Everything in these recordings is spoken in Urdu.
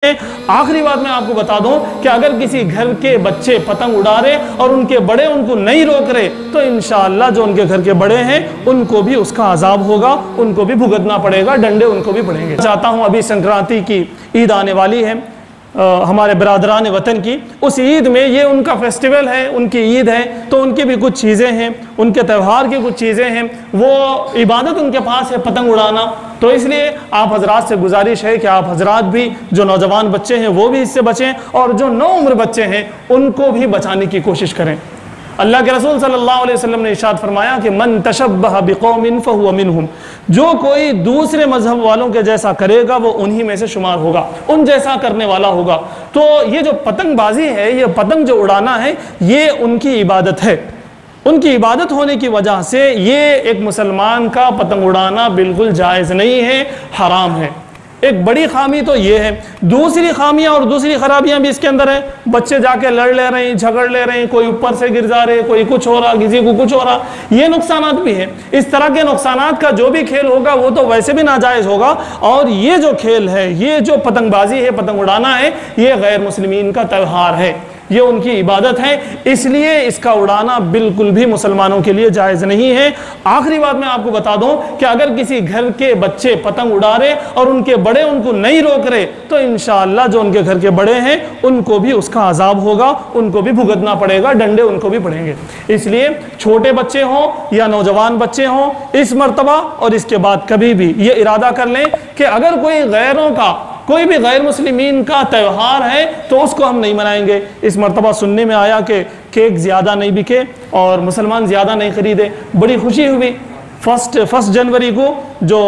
آخری بات میں آپ کو بتا دوں کہ اگر کسی گھر کے بچے پتنگ اڑا رہے اور ان کے بڑے ان کو نہیں روک رہے تو انشاءاللہ جو ان کے گھر کے بڑے ہیں ان کو بھی اس کا عذاب ہوگا، ان کو بھی بھگتنا پڑے گا، ڈنڈے ان کو بھی پڑیں گے۔ چاہتا ہوں ابھی سنکرانتی کی عید آنے والی ہے ہمارے برادران وطن کی، اس عید میں یہ ان کا فیسٹیول ہے، ان کی عید ہے، تو ان کی بھی کچھ چیزیں ہیں، ان کے تہوار کی کچھ چیزیں ہیں، وہ عبادت ان کے پاس ہے پتنگ اڑانا۔ تو اس لیے آپ حضرات سے گزارش ہے کہ آپ حضرات بھی جو نوجوان بچے ہیں وہ بھی اس سے بچیں، اور جو نو عمر بچے ہیں ان کو بھی بچانے کی کوشش کریں۔ اللہ کے رسول صلی اللہ علیہ وسلم نے ارشاد فرمایا کہ من تشبہ بقوم فہو منہم، جو کوئی دوسرے مذہب والوں کے جیسا کرے گا وہ انہی میں سے شمار ہوگا، ان جیسا کرنے والا ہوگا۔ تو یہ جو پتنگ بازی ہے، یہ پتنگ جو اڑانا ہے، یہ ان کی عبادت ہے۔ ان کی عبادت ہونے کی وجہ سے یہ ایک مسلمان کا پتنگ اڑانا بالکل جائز نہیں ہے، حرام ہے۔ ایک بڑی خامی تو یہ ہے۔ دوسری خامیاں اور دوسری خرابیاں بھی اس کے اندر ہیں۔ بچے جا کے لڑ لے رہے ہیں، جھگڑ لے رہے ہیں، کوئی اوپر سے گر جا رہے، کوئی کچھ ہو رہا، کسی کو کچھ ہو رہا، یہ نقصانات بھی ہیں۔ اس طرح کے نقصانات کا جو بھی کھیل ہوگا وہ تو ویسے بھی ناجائز ہوگا، اور یہ جو کھیل ہے، یہ جو پتنگ بازی ہے، پتنگ اڑانا ہے، یہ غیر مسلمین کا تہوار ہے، یہ ان کی عبادت ہے، اس لیے اس کا اڑانا بالکل بھی مسلمانوں کے لیے جائز نہیں ہے۔ آخری بات میں آپ کو بتا دوں کہ اگر کسی گھر کے بچے پتنگ اڑا رہے اور ان کے بڑے ان کو نہیں روک رہے تو انشاءاللہ جو ان کے گھر کے بڑے ہیں ان کو بھی اس کا عذاب ہوگا، ان کو بھی بھگتنا پڑے گا، ڈنڈے ان کو بھی پڑیں گے۔ اس لیے چھوٹے بچے ہوں یا نوجوان بچے ہوں، اس مرتبہ اور اس کے بعد کبھی بھی یہ ارادہ کر لیں کہ اگر کوئی غیروں کا، کوئی بھی غیر مسلمین کا تہوار ہے تو اس کو ہم نہیں منائیں گے۔ اس مرتبہ سننے میں آیا کہ کیک زیادہ نہیں بکے اور مسلمان زیادہ نہیں خریدے، بڑی خوشی ہوئی۔ فرسٹ جنوری کو جو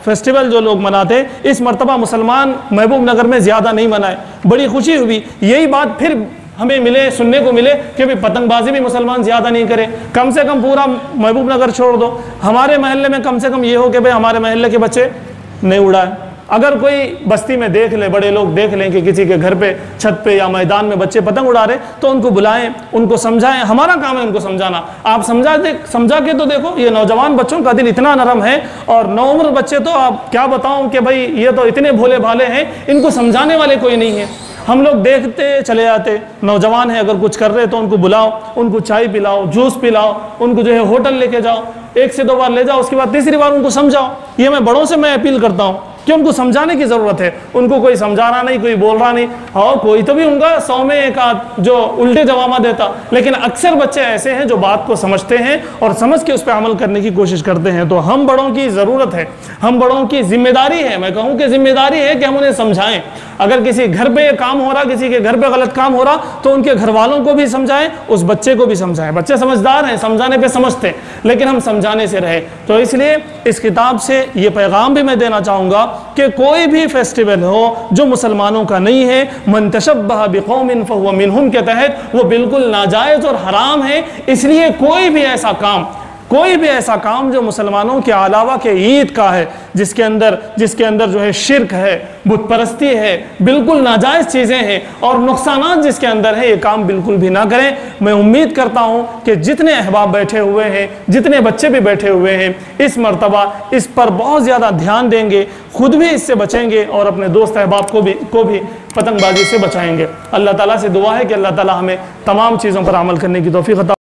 فیسٹیول جو لوگ مناتے، اس مرتبہ مسلمان محبوب نگر میں زیادہ نہیں منائے، بڑی خوشی ہوئی۔ یہی بات پھر ہمیں ملے، سننے کو ملے کہ پتنگ بازی بھی مسلمان زیادہ نہیں کرے، کم سے کم پورا محبوب نگر چھوڑ دو، ہمارے محلے میں کم سے کم یہ ہو کہ بھئی ہمارے محلے کے بچے نہیں اڑائیں۔ اگر کوئی بستی میں دیکھ لے، بڑے لوگ دیکھ لیں کہ کسی کے گھر پہ، چھت پہ یا میدان میں بچے پتنگ اڑا رہے تو ان کو بلائیں، ان کو سمجھائیں، ہمارا کام ہے ان کو سمجھانا۔ آپ سمجھا کے تو دیکھو، یہ نوجوان بچوں کا دل اتنا نرم ہے، اور نو عمر بچے تو آپ کیا بتاؤں کہ بھئی یہ تو اتنے بھولے بھالے ہیں، ان کو سمجھانے والے کوئی نہیں ہے۔ ہم لوگ دیکھتے چلے جاتے، نوجوان ہیں اگر کچھ کر رہے تو ان کو بلاؤ، ان کو چائے پلاؤ، جوس پلاؤ، ان کو جو ہے ہوٹل لے کے جاؤ، 1 سے 2 بار لے جاؤ، اس کے بعد تیسری بار ان کو سمجھاؤ۔ یہ میں بڑوں سے میں اپیل کرتا ہوں کہ ان کو سمجھانے کی ضرورت ہے، ان کو کوئی سمجھا رہا نہیں، کوئی بول رہا نہیں، اور کوئی تو بھی ان کا 100 میں ایک آدھ جو الٹے جواب دیتا، لیکن اکثر بچے ایسے ہیں جو بات کو سمجھتے ہیں اور سمجھ کے اس پہ عمل کرنے کی کوشش کرتے ہیں۔ تو ہم بڑوں کی ضرورت ہے، ہم بڑوں کی ذمہ داری ہے، میں کہوں کہ ذمہ داری ہے کہ ہم انہیں سمجھائیں۔ اگر کسی گھر پہ کام ہو رہا، کسی کے گھر پہ غلط کام ہو رہا تو ان کے گھر والوں کو بھی سمجھائیں، اس بچے کو بھی سمجھائیں۔ بچے سمجھدار ہیں، سمجھانے پہ سمجھتے ہیں، لیکن ہم سمجھانے سے رہے۔ تو اس لیے اس کتاب سے یہ پیغام بھی میں دینا چاہوں گا کہ کوئی بھی فیسٹیول ہو جو مسلمانوں کا نہیں ہے، من تشبہ بقوم فہو منہم کے تحت وہ بالکل ناجائز اور حرام ہے۔ اس لیے کوئی بھی ایسا کام جو مسلمانوں کے علاوہ کے عید کا ہے، جس کے اندر جو ہے شرک ہے، بت پرستی ہے، بالکل ناجائز چیزیں ہیں اور نقصانات جس کے اندر ہے، یہ کام بالکل بھی نہ کریں۔ میں امید کرتا ہوں کہ جتنے احباب بیٹھے ہوئے ہیں، جتنے بچے بھی بیٹھے ہوئے ہیں، اس مرتبہ اس پر بہت زیادہ دھیان دیں گے، خود بھی اس سے بچیں گے اور اپنے دوست احباب کو بھی پتنگ بازی سے بچائیں گے۔ اللہ تعالیٰ سے دعا ہے کہ اللہ تعالیٰ ہمیں تمام چیزوں پر عمل کرنے کی توفیق عطا